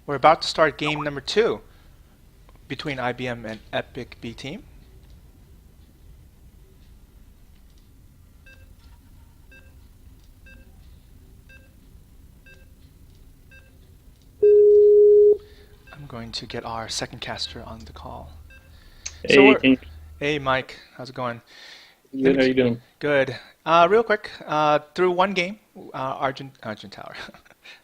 We're about to start game number 2 between IBM and AtomicUpdate team. I'm going to get our second caster on the call. Hey, King. Hey Mike, how's it going? Good. How you doing? Good. Real quick, through one game, Argent Tower.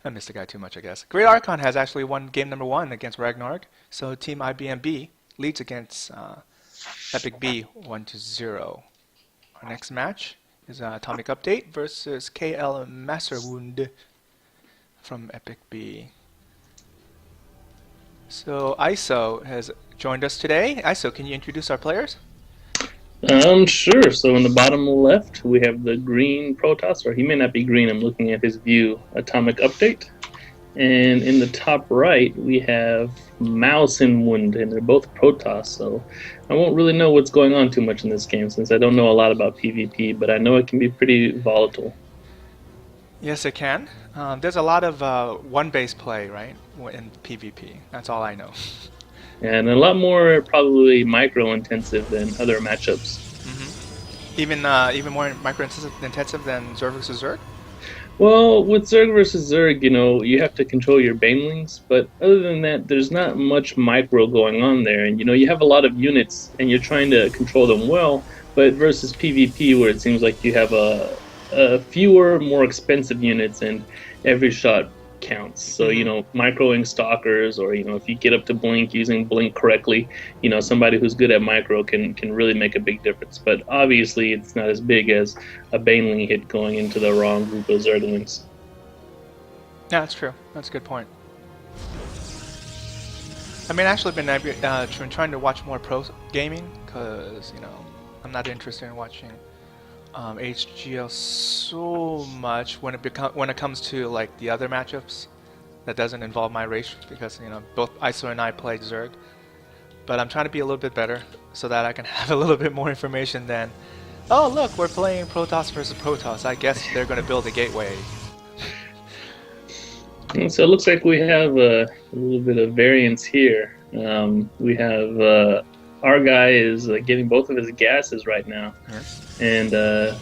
I missed the guy too much, I guess. Great Archon has actually won game number 1 against Ragnarok, so Team IBM-B leads against AtomicUpdate 1-0. Our next match is AtomicUpdate versus KLMausenwund from AtomicUpdate. So ISO has joined us today. ISO, can you introduce our players? Sure. So in the bottom left, we have the green Protoss, or he may not be green. I'm looking at his view. AtomicUpdate, and in the top right, we have Mausenwund, and they're both Protoss. So I won't really know what's going on too much in this game since I don't know a lot about PvP, but I know it can be pretty volatile. Yes, it can. There's a lot of one-base play, right, in PvP. That's all I know. And a lot more probably micro-intensive than other matchups. Even more micro-intensive than Zerg versus Zerg? Well, with Zerg versus Zerg, you have to control your banelings, but other than that, there's not much micro going on there. And, you have a lot of units, and you're trying to control them well, but versus PvP, where it seems like you have a fewer, more expensive units, and every shot counts. So, microing stalkers, or, if you get up to blink, using blink correctly, somebody who's good at micro can really make a big difference. But obviously, it's not as big as a baneling hit going into the wrong group of Zerglings. Yeah, that's true. That's a good point. I mean, actually, I've been trying to watch more pro gaming because, I'm not interested in watching AHGL so much when it comes to like the other matchups that doesn't involve my race, because both ISO and I play Zerg, but I'm trying to be a little bit better so that I can have a little bit more information than, oh look, we're playing Protoss versus Protoss, I guess they're going to build a gateway. And so it looks like we have a little bit of variance here. We have our guy is getting both of his gases right now. Yes. And the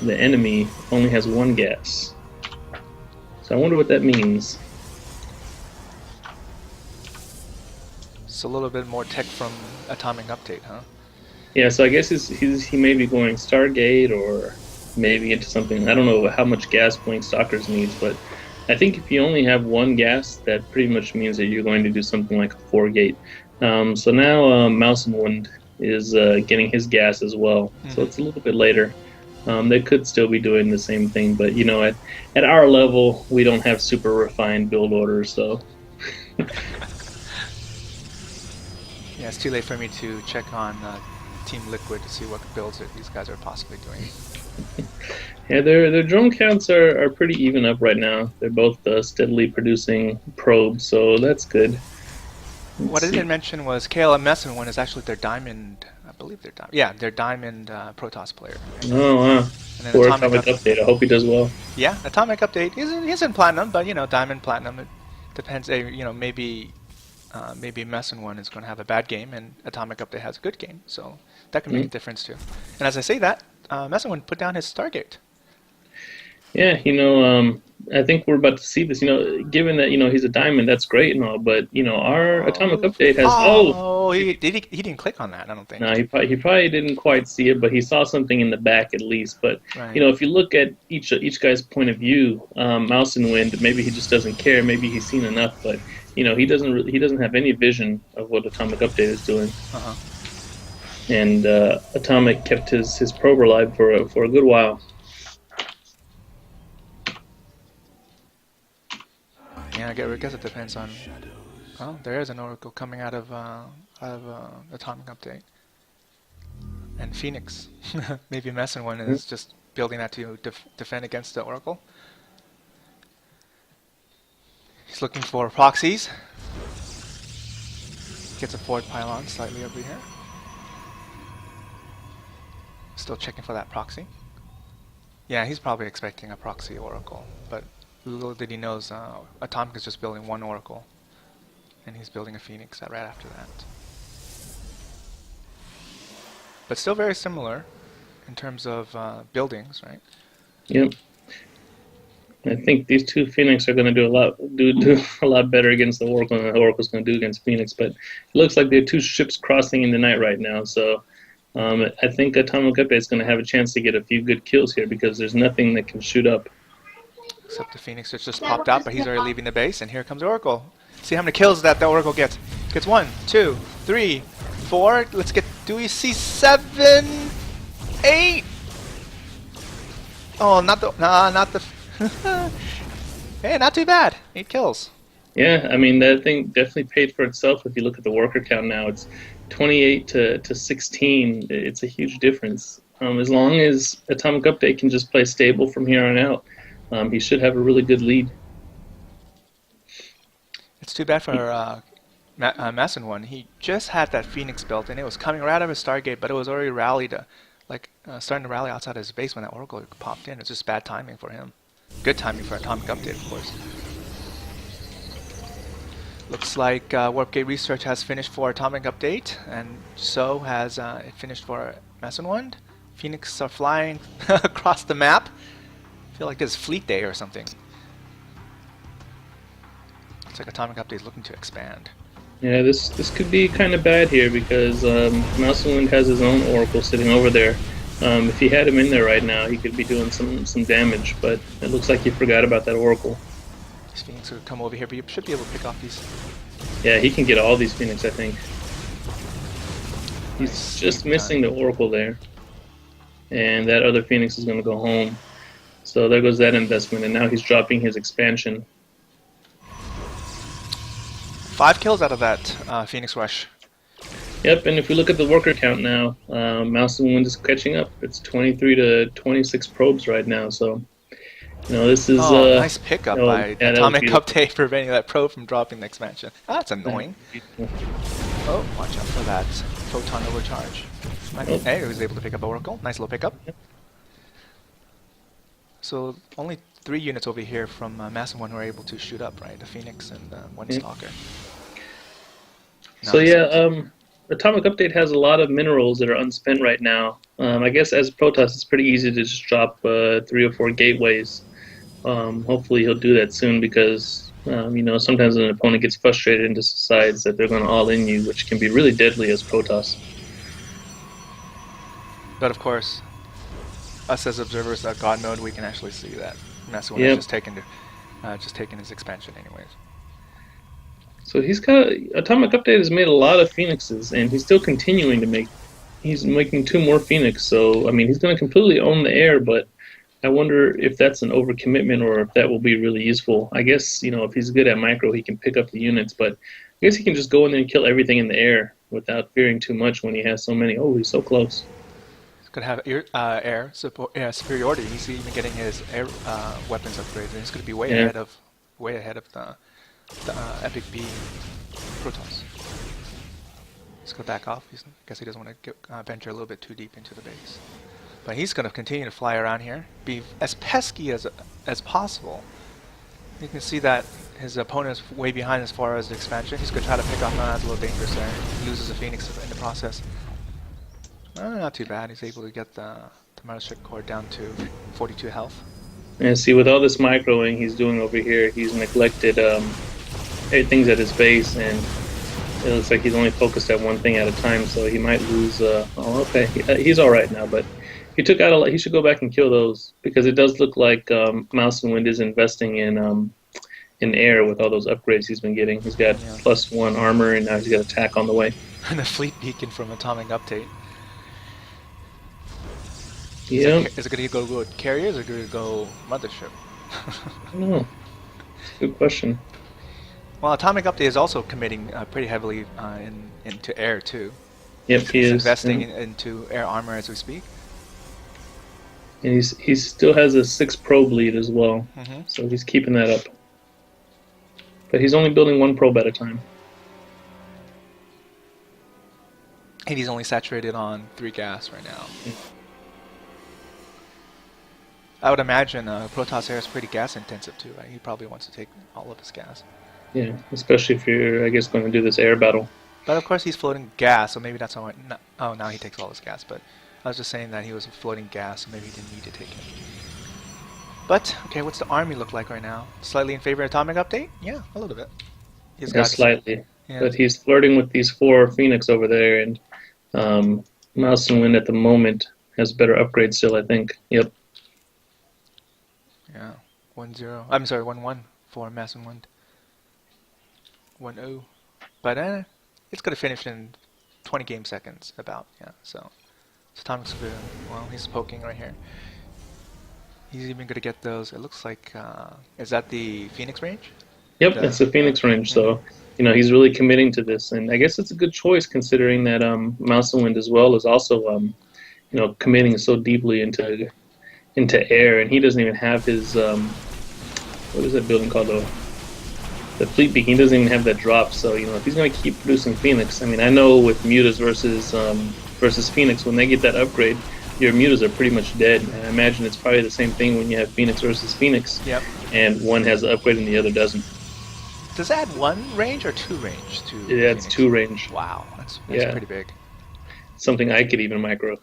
enemy only has one gas. So I wonder what that means. It's a little bit more tech from AtomicUpdate, huh? Yeah, so I guess he may be going Stargate, or maybe into something. I don't know how much gas Blink Stalkers needs, but I think if you only have one gas, that pretty much means that you're going to do something like a 4-gate. So now Mausenwund is getting his gas as well. So it's a little bit later. They could still be doing the same thing, but at our level, we don't have super refined build orders, so. Yeah, it's too late for me to check on Team Liquid to see what builds that these guys are possibly doing. Yeah, their drone counts are pretty even up right now. They're both steadily producing probes, so that's good. What I didn't mention was KLMausenwund is actually their diamond. I believe they're diamond. Yeah, their diamond Protoss player. Oh wow! For AtomicUpdate, I hope he does well. Yeah, AtomicUpdate he's in platinum, but diamond platinum. It depends. Maybe Mausenwund is going to have a bad game, and AtomicUpdate has a good game, so that can make a difference too. And as I say that, Mausenwund put down his Stargate. Yeah, I think we're about to see this. Given that he's a diamond, that's great and all, but our AtomicUpdate has he didn't click on that. I don't think. No, he probably didn't quite see it, but he saw something in the back at least. But right. If you look at each guy's point of view, Mausenwund, maybe he just doesn't care. Maybe he's seen enough, but he doesn't have any vision of what AtomicUpdate is doing. And Atomic kept his probe alive for a good while. Yeah, I guess it depends on. Oh, there is an Oracle coming out of AtomicUpdate. And Phoenix. Maybe Mausenwund is just building that to defend against the Oracle. He's looking for proxies. Gets a forward pylon slightly over here. Still checking for that proxy. Yeah, he's probably expecting a proxy Oracle, but little did he knows Atomic is just building one Oracle. And he's building a Phoenix right after that. But still very similar in terms of buildings, right? Yep. I think these two Phoenix are going to do a lot better against the Oracle than the Oracle's going to do against Phoenix. But it looks like there are two ships crossing in the night right now. So I think AtomicUpdate is going to have a chance to get a few good kills here because there's nothing that can shoot up. Except the Phoenix just popped out, but he's already leaving the base, and here comes Oracle. See how many kills that the Oracle gets. Gets 1, 2, 3, 4. Let's get. Do we see 7, 8? Oh, not the. Hey, not too bad. 8 kills. Yeah, I mean that thing definitely paid for itself. If you look at the worker count now, it's 28 to 16. It's a huge difference. As long as AtomicUpdate can just play stable from here on out, he should have a really good lead. It's too bad for Massenwund. He just had that Phoenix built, and it was coming right out of his Stargate, but it was already rallied, starting to rally outside his base when that Oracle popped in. It's just bad timing for him. Good timing for AtomicUpdate, of course. Looks like Warpgate research has finished for AtomicUpdate, and so has it finished for Massenwund. Phoenix are flying across the map. I feel like it's Fleet Day or something. Looks like AtomicUpdate is looking to expand. Yeah, this could be kind of bad here because Massenwund has his own Oracle sitting over there. If he had him in there right now, he could be doing some damage, but it looks like he forgot about that Oracle. These Phoenix will come over here, but you should be able to pick off these. Yeah, he can get all these Phoenix, I think. He's just missing the Oracle there. And that other Phoenix is going to go home. So there goes that investment, and now he's dropping his expansion. 5 kills out of that Phoenix Rush. Yep, and if we look at the worker count now, Massenwund is catching up. It's 23 to 26 probes right now, so this is nice pickup by AtomicUpdate preventing that probe from dropping the expansion. Oh, that's annoying. Oh, watch out for that photon overcharge. Hey, he was able to pick up Oracle. Nice little pickup. Yep. So only 3 units over here from Massenwund who are able to shoot up, right? The Phoenix and one Stalker. So AtomicUpdate has a lot of minerals that are unspent right now. I guess as Protoss, it's pretty easy to just drop 3 or 4 gateways. Hopefully he'll do that soon because, sometimes an opponent gets frustrated and decides that they're going to all-in you, which can be really deadly as Protoss. But of course, us as observers at God mode, we can actually see that Massenwund is just taking his expansion anyways. So AtomicUpdate has made a lot of Phoenixes, and he's still continuing to make. He's making 2 more Phoenix, so I mean he's going to completely own the air. But I wonder if that's an overcommitment or if that will be really useful. I guess if he's good at micro, he can pick up the units, but I guess he can just go in there and kill everything in the air without fearing too much when he has so many. Oh, he's so close. He's going to have air superiority. He's even getting his air weapons upgraded, and he's going to be way ahead of the Epic-B Protoss. Let's go back off. I guess he doesn't want to venture a little bit too deep into the base. But he's going to continue to fly around here, be as pesky as possible. You can see that his opponent is way behind as far as the expansion. He's going to try to pick off. No, that's a little dangerous there. He loses a Phoenix in the process. Not too bad. He's able to get the Mothership core down to 42 health. And see, with all this microing he's doing over here, he's neglected everything's at his base, and it looks like he's only focused at one thing at a time, so he might lose. He's all right now, but he took out a lot. He should go back and kill those because it does look like Mausenwund is investing in air with all those upgrades he's been getting. He's got +1 armor, and now he's got attack on the way. And a fleet beacon from AtomicUpdate. Yeah. Is it going to go with carriers or going to go mothership? I don't know. It's a good question. Well, AtomicUpdate is also committing pretty heavily into air too. Yep, he's investing into air armor as we speak. And he still has a 6 probe lead as well, so he's keeping that up. But he's only building 1 probe at a time. And he's only saturated on 3 gas right now. I would imagine Protoss air is pretty gas intensive too, right? He probably wants to take all of his gas. Yeah, especially if you're, I guess, going to do this air battle. But of course he's floating gas, so maybe that's how. No, oh, now he takes all his gas. But I was just saying that he was floating gas, so maybe he didn't need to take it. But okay, what's the army look like right now? Slightly in favor of Atomic Update? Yeah, a little bit. He's Yeah, got slightly. yeah. But he's flirting with these 4 Phoenix over there, and Mausenwund at the moment has better upgrades still, I think. Yep. Yeah, 1-0. I'm sorry, 1-1 for Massenwund. 1-0. But it's gonna finish in 20 game seconds, about. Yeah, so Atomic's good. Well, he's poking right here. He's even gonna get those. It looks like is that the Phoenix range? Yep, it's the Phoenix range, so he's really committing to this, and I guess it's a good choice considering that Mausenwund as well is also committing so deeply into air, and he doesn't even have his what is that building called, the fleet beacon. He doesn't even have that drop, so if he's going to keep producing Phoenix, I mean, I know with mutas versus Phoenix, when they get that upgrade, your mutas are pretty much dead. And I imagine it's probably the same thing when you have Phoenix versus Phoenix. Yep. And one has the upgrade and the other doesn't. Does that add 1 range or 2 range to It adds 2 range. Wow, that's pretty big. Something I could even micro.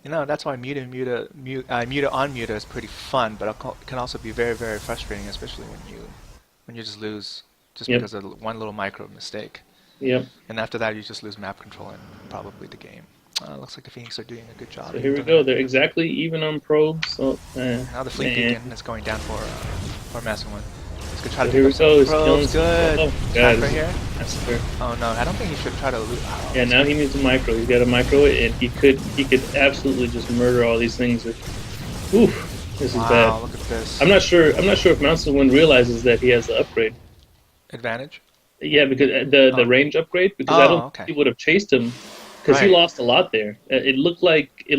That's why muta on muta is pretty fun, but it can also be very, very frustrating, especially when you just lose because of one little micro mistake. Yep. And after that, you just lose map control and probably the game. Looks like the Phoenix are doing a good job. So here we go. They're exactly even on probes. So, now the fleet beacon is going down for Massenwund. He's gonna try to here we go. probes. Good. Oh, God, right here. massacre. Oh no, I don't think he should try to loot. Oh, Yeah, now he needs a micro. He's got a micro, and he could absolutely just murder all these things. Oof, this is bad. Wow, look at this. I'm not sure if Mausenwund realizes that he has the upgrade. Advantage? Yeah, because the range upgrade. Because I don't think he would have chased him, because he lost a lot there. It looked like it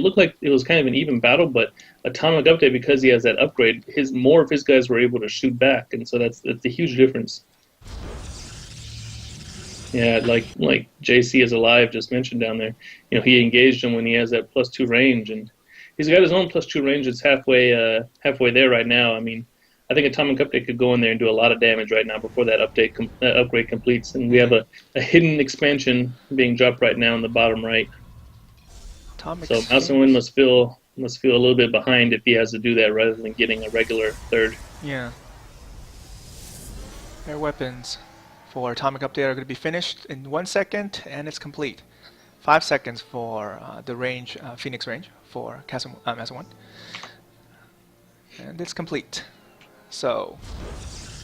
was kind of an even battle, but Atomic Update, because he has that upgrade, more of his guys were able to shoot back, and so that's a huge difference. Yeah, like JC is alive just mentioned down there. He engaged him when he has that +2 range, and he's got his own +2 range. It's halfway there right now. I mean, I think Atomic Update could go in there and do a lot of damage right now before that upgrade completes. And we have a hidden expansion being dropped right now in the bottom right. So Mausenwund must feel a little bit behind if he has to do that rather than getting a regular third. Yeah. Air weapons for Atomic Update are going to be finished in 1 second, and it's complete. 5 seconds for the range, Phoenix range for Massenwund. And it's complete. So,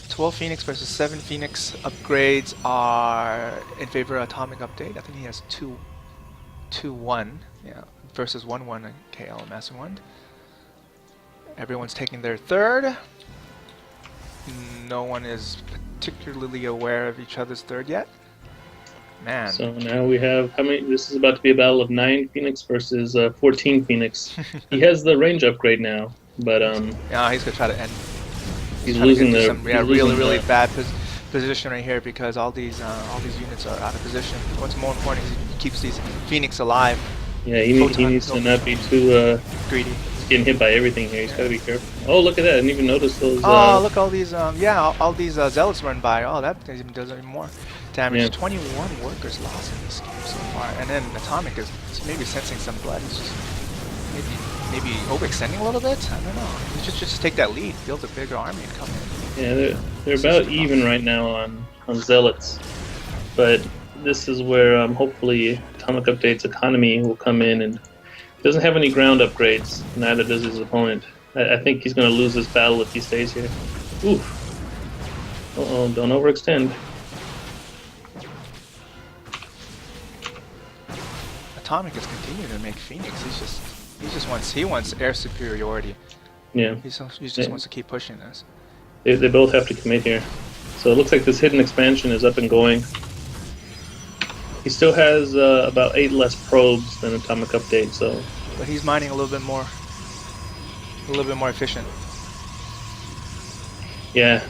12 Phoenix versus 7 Phoenix upgrades are in favor of Atomic Update. I think he has 2-1, yeah, versus 1-1 in KLMausenwund. Everyone's taking their third. No one is particularly aware of each other's third yet. Man. So now we have how many? This is about to be a battle of 9 Phoenix versus 14 Phoenix. He has the range upgrade now, but yeah, he's gonna try to end. He's losing the really bad position right here because all these units are out of position. What's more important is he keeps these Phoenix alive. Yeah, he needs to not be too greedy. He's getting hit by everything here. He's got to be careful. Oh, look at that! I didn't even notice those. Look, all these all these zealots run by. Oh, that does even more damage. Yeah. 21 workers lost in this game so far, and then Atomic is maybe sensing some blood. He's just maybe overextending a little bit. I don't know. You just take that lead, build a bigger army, and come in. Yeah, they're about even right now on zealots, but this is where hopefully Atomic Update's economy will come in, and he doesn't have any ground upgrades. Neither does his opponent. I think he's going to lose this battle if he stays here. Oof. Uh-oh, don't overextend. Atomic is continuing to make Phoenix. He wants air superiority. Yeah. He just wants to keep pushing this. They both have to commit here. So it looks like this hidden expansion is up and going. He still has about 8 less probes than Atomic Update, so. But he's mining a little bit more efficient. Yeah,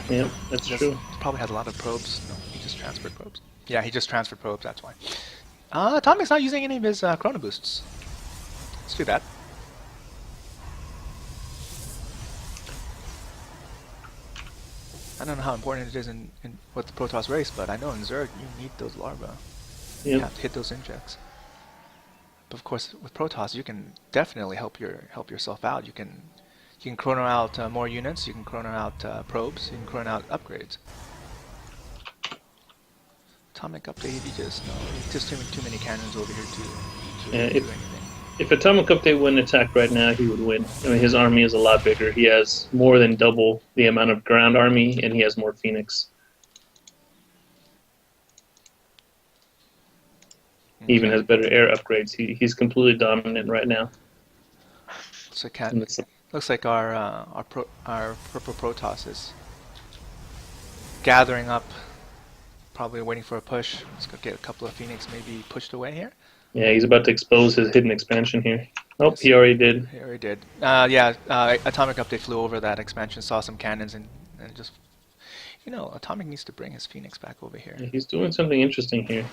that's true. He probably has a lot of probes. No, he just transferred probes. Yeah, he just transferred probes. That's why. Atomic's not using any of his chrono boosts. Let's do that. I don't know how important it is in with the Protoss race, but I know in Zerg you need those larvae. You Yep. have to hit those injects. But of course, with Protoss, you can definitely help yourself out. You can chrono out more units. You can chrono out probes. You can chrono out upgrades. Atomic update, you just no, just too many cannons over here to Yeah, do anything. if AtomicUpdate wouldn't attack right now, he would win. I mean, his army is a lot bigger. He has more than double the amount of ground army, and he has more Phoenix. He even has better air upgrades. He's completely dominant right now. So looks like our purple Protoss is gathering up, probably waiting for a push. Let's go get a couple of Phoenix maybe pushed away here. Yeah, he's about to expose his hidden expansion here. Oh, Yes. he already did. He already did. Yeah, Atomic Update flew over that expansion, saw some cannons, and just, Atomic needs to bring his Phoenix back over here. Yeah, he's doing something interesting here.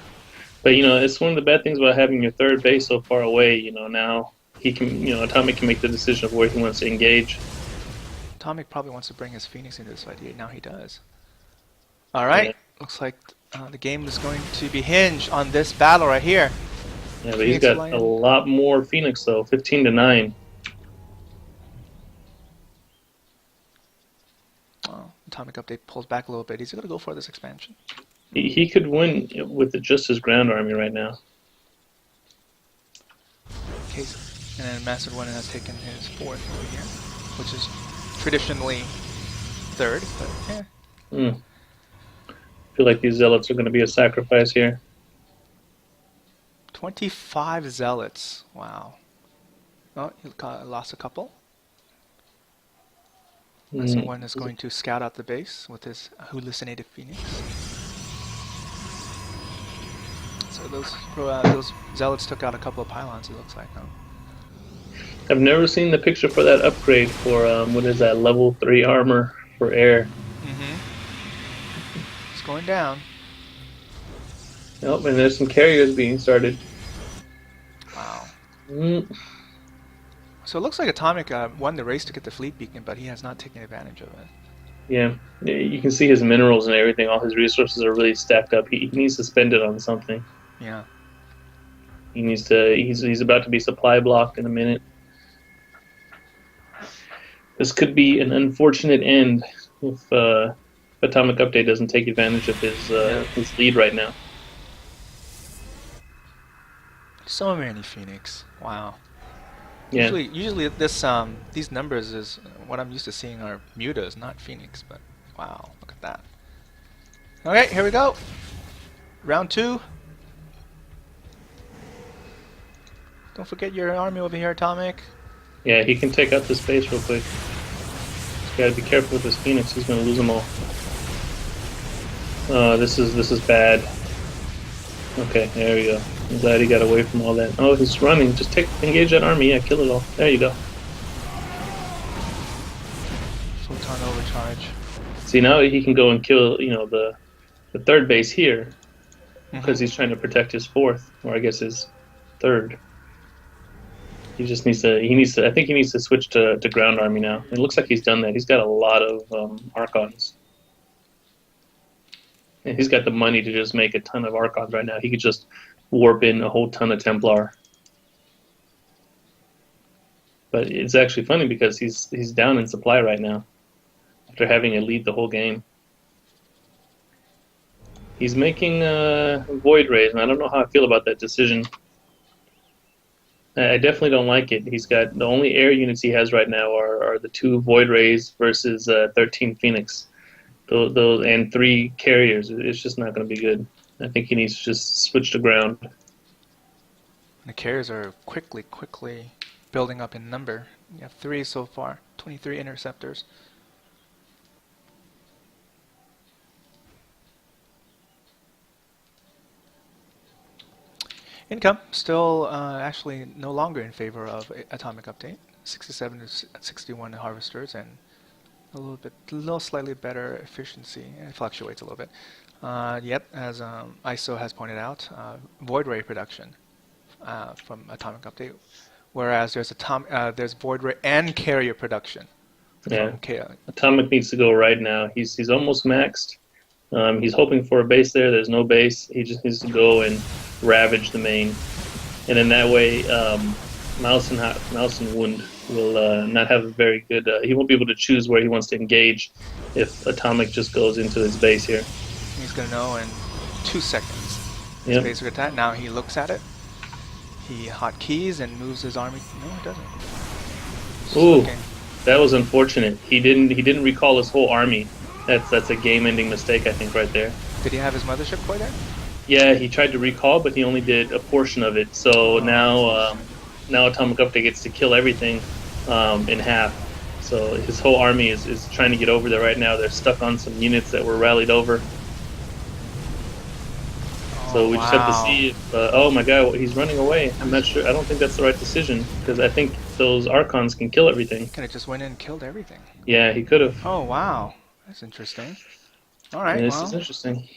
But, it's one of the bad things about having your third base so far away. Now he can, Atomic can make the decision of where he wants to engage. Atomic probably wants to bring his Phoenix into this fight. Now he does. All right. Yeah. Looks like the game is going to be hinged on this battle right here. Yeah, but he's got a lot more Phoenix, though. 15-9. Well, Atomic Update pulls back a little bit. He's going to go for this expansion. He could win with just his ground army right now. Okay, and then IBM-B has taken his fourth over here, which is traditionally third, but yeah. I feel like these zealots are going to be a sacrifice here. 25 zealots. Wow. Oh, he lost a couple. IBM is going to scout out the base with his hallucinated Phoenix. So those zealots took out a couple of pylons, it looks like, huh? I've never seen the picture for that upgrade for, what is that, level 3 armor for air. It's going down. Oh, and there's some carriers being started. Wow. So it looks like Atomic won the race to get the fleet beacon, but he has not taken advantage of it. Yeah, you can see his minerals and everything. All his resources are really stacked up. He needs to spend it on something. Yeah. He needs to. He's about to be supply blocked in a minute. This could be an unfortunate end if Atomic Update doesn't take advantage of his lead right now. So many Phoenix. Wow. Yeah. Usually these numbers is what I'm used to seeing are mutas, not Phoenix, but wow, look at that. Okay, here we go. Round 2. Don't forget your army over here, Atomic. Yeah, he can take out the space real quick. He's got to be careful with his Phoenix. He's going to lose them all. This is bad. Okay, there we go. I'm glad he got away from all that. Oh, he's running. Just engage that army. Yeah, kill it all. There you go. Photon overcharge. See, now he can go and kill, the third base here, because he's trying to protect his fourth, or I guess his third. He just needs to. I think he needs to switch to ground army now. It looks like he's done that. He's got a lot of Archons. And he's got the money to just make a ton of Archons right now. He could just warp in a whole ton of Templar. But it's actually funny because he's down in supply right now after having a lead the whole game. He's making Void Rays, and I don't know how I feel about that decision. I definitely don't like it. He's got the only air units he has right now are the 2 Void Rays versus 13 Phoenix. Those and 3 carriers. It's just not going to be good. I think he needs to just switch to ground. The carriers are quickly building up in number. You have 3 so far, 23 interceptors. Income still actually no longer in favor of Atomic Update. 67 to 61 harvesters and a little slightly better efficiency. It fluctuates a little bit. Yet, as ISO has pointed out, void ray production from Atomic Update, whereas there's void ray and carrier production Yeah. from K. Atomic needs to go right now. He's almost maxed. He's hoping for a base there. There's no base. He just needs to go and ravage the main. And in that way, Mausenwund will not have a very good. He won't be able to choose where he wants to engage if Atomic just goes into his base here. He's gonna know in 2 seconds. His Yep. basic attack. Now he looks at it. He hotkeys and moves his army. No, he doesn't. Just Ooh, looking. that was unfortunate. He didn't recall his whole army. That's a game-ending mistake, I think, right there. Did he have his mothership core there? Yeah, he tried to recall, but he only did a portion of it. So now AtomicUpdate gets to kill everything in half. So his whole army is trying to get over there right now. They're stuck on some units that were rallied over. So we just have to see if, oh my god, he's running away. I'm not sure. I don't think that's the right decision because I think those Archons can kill everything. Could have just went in and killed everything. Yeah, he could have. Oh, wow. That's interesting. All right, This is interesting.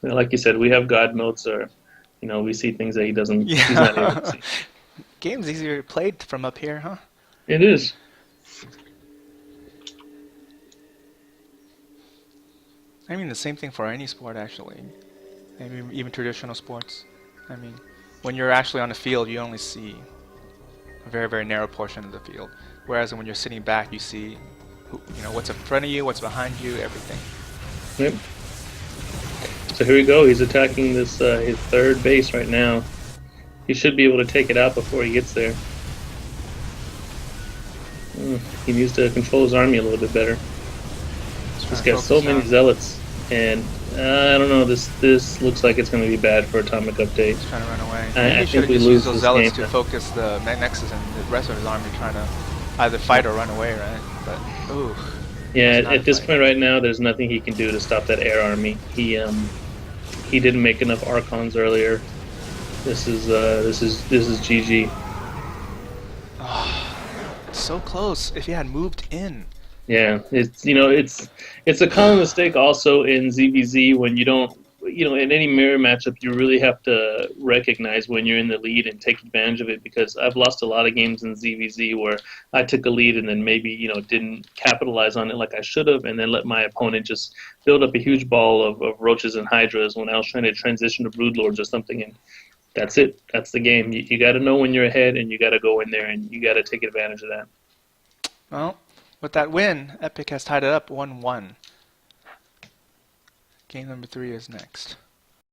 Like you said, we have God modes, or we see things that he doesn't. Yeah. He's not able to see. Game's easier played from up here, huh? It is. I mean, the same thing for any sport, actually. I mean, even traditional sports. I mean, when you're actually on the field, you only see a very, very narrow portion of the field. Whereas when you're sitting back, you see, what's in front of you, what's behind you, everything. Yep. So here we go. He's attacking this his third base right now. He should be able to take it out before he gets there. He needs to control his army a little bit better. He's got so many zealots, and I don't know. This looks like it's going to be bad for AtomicUpdate. He's trying to run away. I He should think have we just lose used those this zealots game. to focus the Nexus and the rest of his army trying to either fight or run away, right? But ooh. Yeah, at this point right now, there's nothing he can do to stop that air army. He didn't make enough Archons earlier. This is GG. It's so close. If he had moved in. Yeah, it's a common mistake also in ZVZ when you don't, in any mirror matchup, you really have to recognize when you're in the lead and take advantage of it, because I've lost a lot of games in ZVZ where I took a lead and then maybe, didn't capitalize on it like I should have, and then let my opponent just build up a huge ball of roaches and hydras when I was trying to transition to broodlords or something, and that's it. That's the game. You got to know when you're ahead, and you got to go in there, and you got to take advantage of that. Well, with that win, Epic has tied it up 1-1. Game number 3 is next.